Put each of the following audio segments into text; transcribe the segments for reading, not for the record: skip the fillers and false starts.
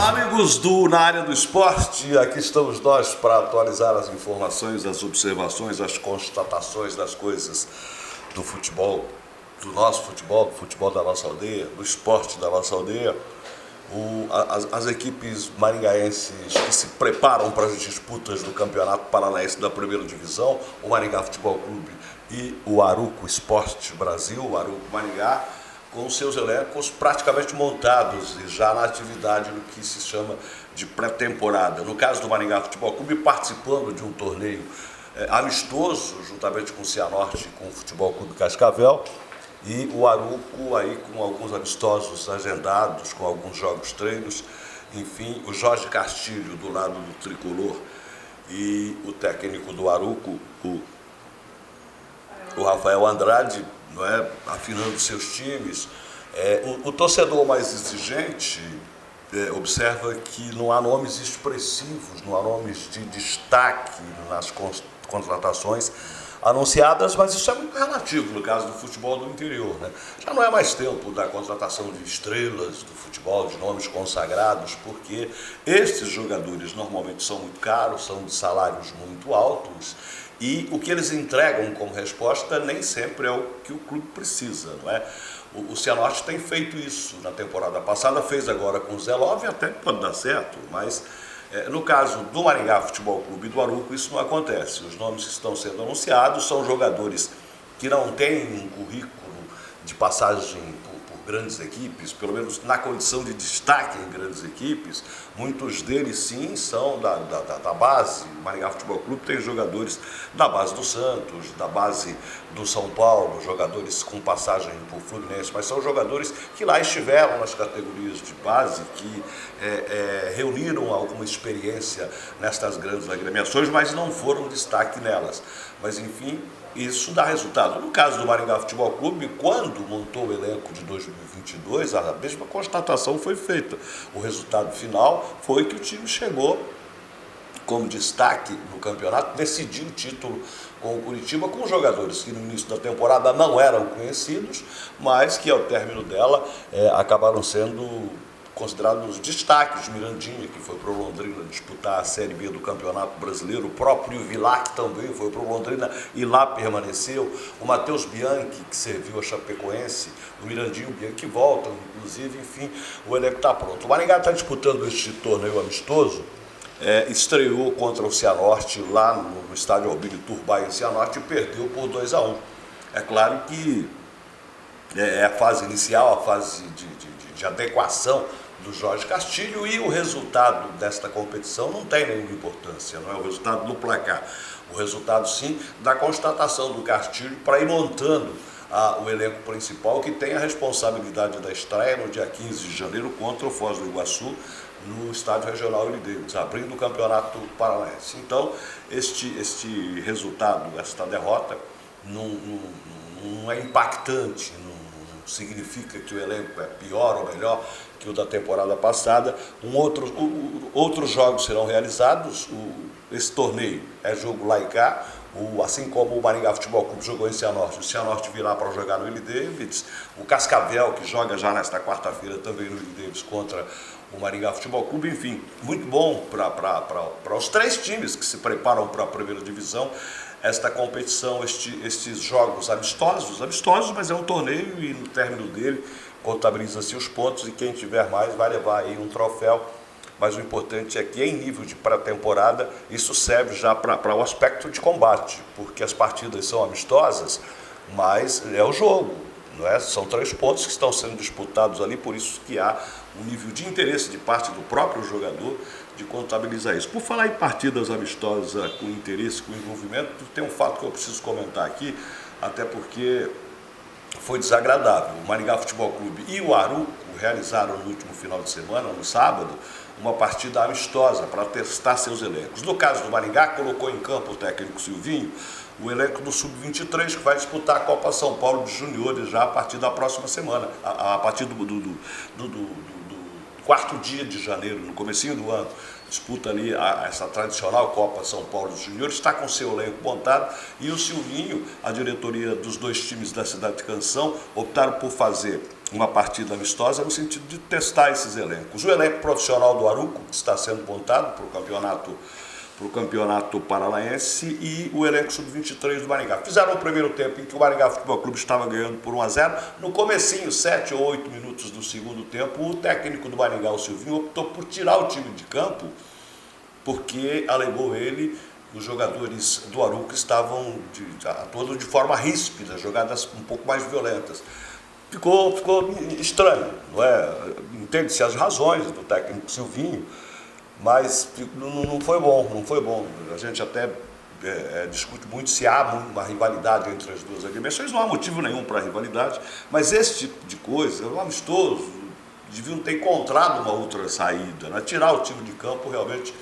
Amigos do Na Área do Esporte, aqui estamos nós para atualizar as informações, as observações, as constatações das coisas do futebol, do nosso futebol, do futebol da nossa aldeia, do esporte da nossa aldeia. As equipes maringaenses que se preparam para as disputas do Campeonato Paranaense da Primeira Divisão, o Maringá Futebol Clube e o Aruco Esporte Brasil, o Aruco Maringá, com seus elencos praticamente montados e já na atividade no que se chama de pré-temporada. No caso do Maringá Futebol Clube, participando de um torneio amistoso, juntamente com o Cianorte e com o Futebol Clube Cascavel, e o Aruco aí com alguns amistosos agendados, com alguns jogos treinos, enfim, o Jorge Castilho do lado do tricolor e o técnico do Aruco, o Rafael Andrade, não é, afinando seus times. O torcedor mais exigente observa que não há nomes expressivos, não há nomes de destaque nas contratações anunciadas, mas isso é muito relativo no caso do futebol do interior, né? Já não é mais tempo da contratação de estrelas do futebol, de nomes consagrados, porque estes jogadores normalmente são muito caros, são de salários muito altos, e o que eles entregam como resposta nem sempre é o que o clube precisa, não é? O Cianorte tem feito isso na temporada passada, fez agora com o Zé Love, até pode dar certo, mas no caso do Maringá Futebol Clube e do Aruco, isso não acontece. Os nomes que estão sendo anunciados são jogadores que não têm um currículo de passagem por grandes equipes, pelo menos na condição de destaque em grandes equipes. Muitos deles, sim, são da base. O Maringá Futebol Clube tem jogadores da base do Santos, da base do São Paulo, jogadores com passagem por Fluminense, mas são jogadores que lá estiveram nas categorias de base, que reuniram alguma experiência nestas grandes agremiações, mas não foram destaque nelas. Mas, enfim, isso dá resultado. No caso do Maringá Futebol Clube, quando montou o elenco de 2022, a mesma constatação foi feita. O resultado final foi que o time chegou como destaque no campeonato, decidiu o título com o Curitiba, com jogadores que no início da temporada não eram conhecidos, mas que ao término dela acabaram sendo considerados destaques. Mirandinha, que foi para o Londrina disputar a Série B do Campeonato Brasileiro, o próprio Vilar, que também foi para o Londrina e lá permaneceu, o Matheus Bianchi, que serviu a Chapecoense, o Mirandinho, o Bianchi voltam, inclusive, enfim, o elenco está pronto. O Maringá está disputando este torneio amistoso, estreou contra o Cianorte lá no estádio Albino Turbay em Cianorte e perdeu por 2-1. É claro que é a fase inicial, a fase de adequação do Jorge Castilho, e o resultado desta competição não tem nenhuma importância, não é o resultado do placar. O resultado, sim, da constatação do Castilho para ir montando o elenco principal, que tem a responsabilidade da estreia no dia 15 de janeiro contra o Foz do Iguaçu, no Estádio Regional Willie Davis, abrindo o Campeonato Paranaense. Então, este resultado, esta derrota, não é impactante, não significa que o elenco é pior ou melhor que o da temporada passada. Outros jogos serão realizados. Esse torneio é jogo lá e cá, assim como o Maringá Futebol Clube jogou em Cianorte. O Cianorte virá para jogar no Willie Davis. O Cascavel, que joga já nesta quarta-feira também no Willie Davis contra o Maringá Futebol Clube. Enfim, muito bom para os três times que se preparam para a primeira divisão esta competição, estes jogos amistosos, mas é um torneio e no término dele contabiliza-se os pontos e quem tiver mais vai levar aí um troféu. Mas o importante é que em nível de pré-temporada isso serve já para o aspecto de combate, porque as partidas são amistosas, mas é o jogo, não é? São 3 pontos que estão sendo disputados ali, por isso que há um nível de interesse de parte do próprio jogador de contabilizar isso. Por falar em partidas amistosas com interesse, com envolvimento, tem um fato que eu preciso comentar aqui, até porque foi desagradável. O Maringá Futebol Clube e o Aruco realizaram no último final de semana, no sábado, uma partida amistosa para testar seus elencos. No caso do Maringá, colocou em campo o técnico Silvinho o elenco do Sub-23, que vai disputar a Copa São Paulo de Juniores já a partir da próxima semana, a partir do quarto dia de janeiro, no comecinho do ano. Disputa ali essa tradicional Copa São Paulo dos Juniores, está com seu elenco montado, e o Silvinho, a diretoria dos 2 times da Cidade de Canção, optaram por fazer uma partida amistosa no sentido de testar esses elencos. O elenco profissional do Arouco, que está sendo montado para o campeonato paranaense, e o elenco sub-23 do Maringá. Fizeram o primeiro tempo em que o Maringá Futebol Clube estava ganhando por 1-0. No comecinho, 7 ou 8 minutos do segundo tempo, o técnico do Maringá, o Silvinho, optou por tirar o time de campo, porque, alegou ele, os jogadores do Arouco estavam atuando de forma ríspida, jogadas um pouco mais violentas. Ficou estranho, não é? Entende-se as razões do técnico Silvinho, mas não foi bom, não foi bom. A gente até discute muito se há uma rivalidade entre as duas agremiações, não há motivo nenhum para a rivalidade, mas esse tipo de coisa, um amistoso, deviam ter encontrado uma outra saída, né? Tirar o time de campo realmente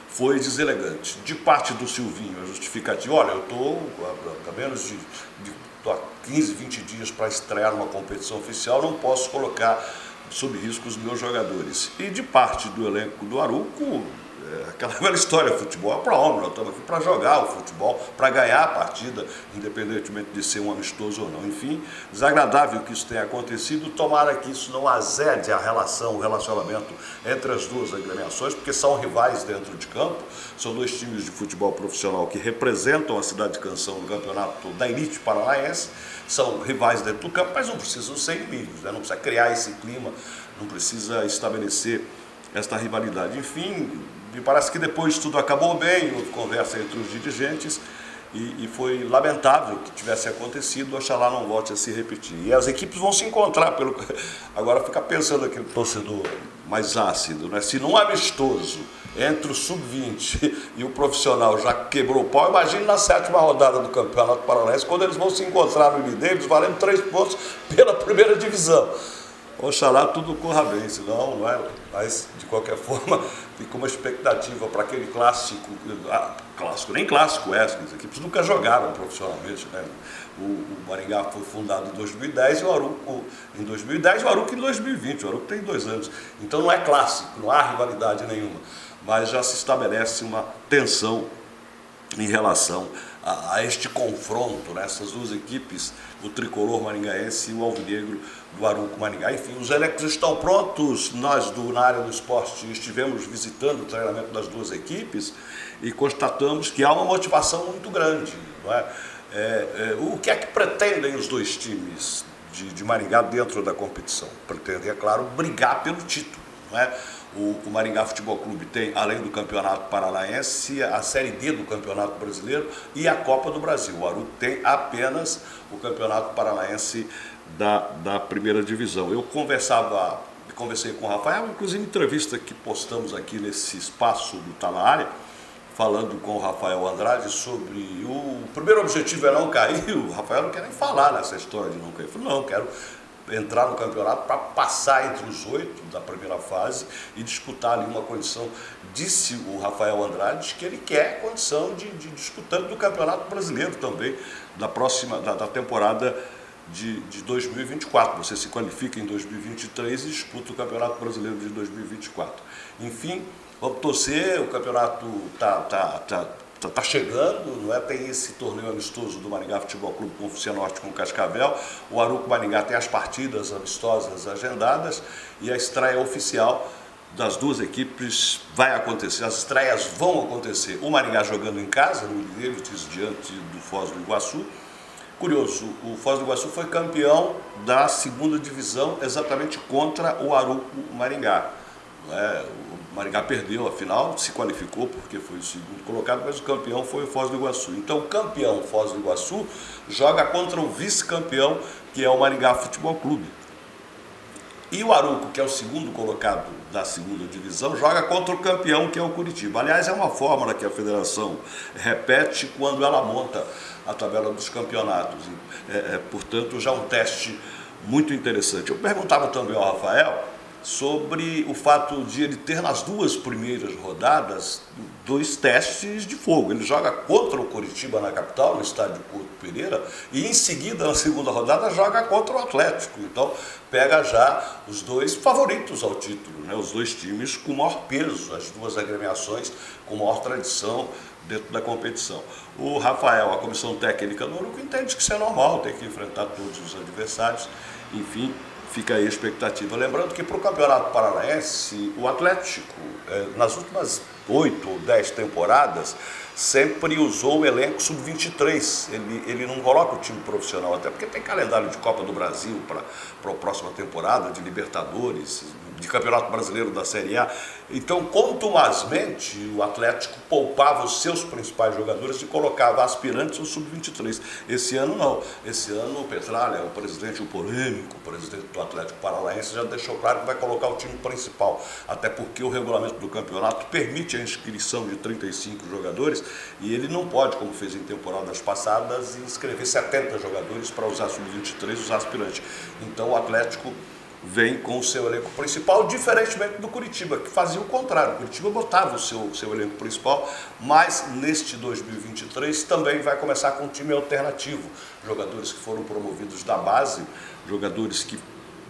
foi deselegante. De parte do Silvinho, a justificativa, olha, eu estou há menos de 15, 20 dias para estrear uma competição oficial, não posso colocar sob risco os meus jogadores. E de parte do elenco do Arouco, aquela velha história, futebol é para homem, nós estamos aqui para jogar o futebol, para ganhar a partida, independentemente de ser um amistoso ou não. Enfim, desagradável que isso tenha acontecido, tomara que isso não azede a relação, o relacionamento entre as duas agremiações, porque são rivais dentro de campo, são dois times de futebol profissional que representam a cidade de Canção no campeonato da elite paranaense, são rivais dentro do campo, mas não precisam ser inimigos, né? Não precisa criar esse clima, não precisa estabelecer esta rivalidade. Enfim, me parece que depois tudo acabou bem, houve conversa entre os dirigentes e foi lamentável que tivesse acontecido, oxalá não volte a se repetir. E as equipes vão se encontrar, agora fica pensando aquele torcedor mais ácido, né? Se num amistoso entre o sub-20 e o profissional já quebrou o pau, imagine na 7ª rodada do Campeonato Paranaense, quando eles vão se encontrar no Ilha valendo 3 pontos pela primeira divisão. Oxalá tudo corra bem, senão não é. Mas, de qualquer forma, fica uma expectativa para aquele clássico, nem clássico é, as equipes nunca jogaram profissionalmente, né? O Maringá foi fundado em 2010 e o Arouco em 2010, o Arouco em 2020, o Arouco tem 2 anos. Então não é clássico, não há rivalidade nenhuma, mas já se estabelece uma tensão em relação a este confronto, né? Essas duas equipes, o tricolor maringaense e o alvinegro do Arouco Maringá. Enfim, os elencos estão prontos. Nós, na área do esporte, estivemos visitando o treinamento das duas equipes e constatamos que há uma motivação muito grande, não é? O que é que pretendem os dois times de Maringá dentro da competição? Pretendem, é claro, brigar pelo título, não é? O Maringá Futebol Clube tem, além do Campeonato Paranaense, a Série D do Campeonato Brasileiro e a Copa do Brasil. O Arouco tem apenas o Paranaense da primeira divisão. Eu conversei com o Rafael, inclusive em entrevista que postamos aqui nesse espaço do Tá Na Área, falando com o Rafael Andrade sobre o primeiro objetivo é não cair. O Rafael não quer nem falar nessa história de não cair. Eu falei, não, quero entrar no campeonato para passar entre os 8 da primeira fase e disputar ali uma condição. Disse o Rafael Andrade que ele quer a condição de disputante do Campeonato Brasileiro também, da temporada de 2024. Você se qualifica em 2023 e disputa o Campeonato Brasileiro de 2024. Enfim, vamos torcer, o campeonato está chegando, não é? Tem esse torneio amistoso do Maringá Futebol Clube com o Cianorte, com o Cascavel. O Arouco Maringá tem as partidas amistosas agendadas e a estreia oficial das duas equipes vai acontecer. As estreias vão acontecer. O Maringá jogando em casa, no Ilhévites, diante do Foz do Iguaçu. Curioso, o Foz do Iguaçu foi campeão da 2ª divisão exatamente contra o Arouco Maringá. O Maringá perdeu a final, se qualificou porque foi o 2º colocado, mas o campeão foi o Foz do Iguaçu. Então o campeão Foz do Iguaçu joga contra o vice-campeão, que é o Maringá Futebol Clube. E o Arouco, que é o 2º colocado da 2ª divisão, joga contra o campeão, que é o Curitiba. Aliás, é uma fórmula que a federação repete quando ela monta a tabela dos campeonatos. Portanto, já um teste muito interessante. Eu perguntava também ao Rafael sobre o fato de ele ter nas 2 primeiras rodadas 2 testes de fogo. Ele joga contra o Curitiba na capital, no estádio Couto Pereira, e em seguida, na 2ª rodada, joga contra o Atlético. Então, pega já os 2 favoritos ao título, né? Os 2 times com maior peso, as 2 agremiações com maior tradição dentro da competição. O Rafael, a comissão técnica do Arouco, entende que isso é normal, tem que enfrentar todos os adversários. Enfim, fica aí a expectativa. Lembrando que para o Campeonato Paranaense, o Atlético, nas últimas 8 ou 10 temporadas, sempre usou o elenco sub-23. Ele não coloca o time profissional, até porque tem calendário de Copa do Brasil para a próxima temporada, de Libertadores, de Campeonato Brasileiro da Série A. Então, contumazmente, o Atlético poupava os seus principais jogadores e colocava aspirantes no sub-23. Esse ano não. Esse ano o Petralha, o presidente, o polêmico presidente do Atlético Paranaense, já deixou claro que vai colocar o time principal. Até porque o regulamento do campeonato permite a inscrição de 35 jogadores e ele não pode, como fez em temporadas passadas, inscrever 70 jogadores para usar sub-23, os aspirantes. Então o Atlético vem com o seu elenco principal, diferentemente do Curitiba, que fazia o contrário. O Curitiba botava o seu elenco principal, mas neste 2023 também vai começar com um time alternativo. Jogadores que foram promovidos da base, jogadores que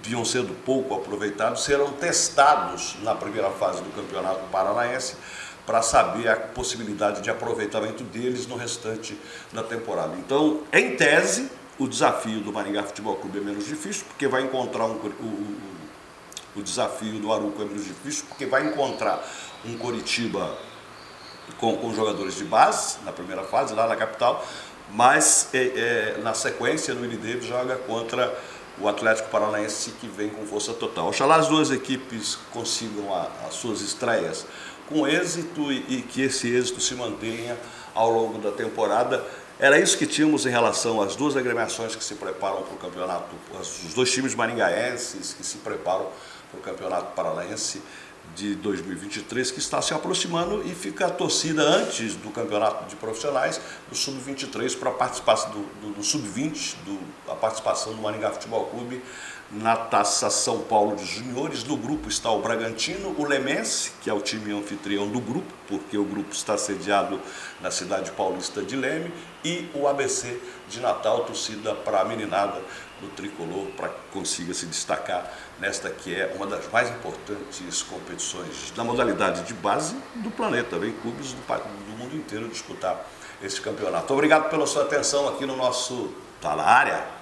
vinham sendo pouco aproveitados, serão testados na primeira fase do Campeonato Paranaense para saber a possibilidade de aproveitamento deles no restante da temporada. Então, em tese, o desafio do Maringá Futebol Clube é menos difícil, porque vai encontrar o desafio do Arouco é menos difícil, porque vai encontrar um Coritiba com jogadores de base, na primeira fase, lá na capital, mas na sequência, no Willie Davis joga contra o Atlético Paranaense, que vem com força total. Oxalá as duas equipes consigam as suas estreias com êxito e que esse êxito se mantenha ao longo da temporada. Era isso que tínhamos em relação às duas agremiações que se preparam para o campeonato, os dois times maringaenses que se preparam para o Campeonato Paranaense de 2023, que está se aproximando, e fica a torcida antes do campeonato de profissionais do Sub-23 para a participação do Sub-20, a participação do Maringá Futebol Clube na Taça São Paulo de Juniores. No grupo está o Bragantino, o Lemense, que é o time anfitrião do grupo, porque o grupo está sediado na cidade paulista de Leme, e o ABC de Natal, torcida para a meninada do tricolor, para que consiga se destacar nesta que é uma das mais importantes competições da modalidade de base do planeta. Vem clubes do mundo inteiro disputar esse campeonato. Obrigado pela sua atenção aqui no nosso Tá na Área.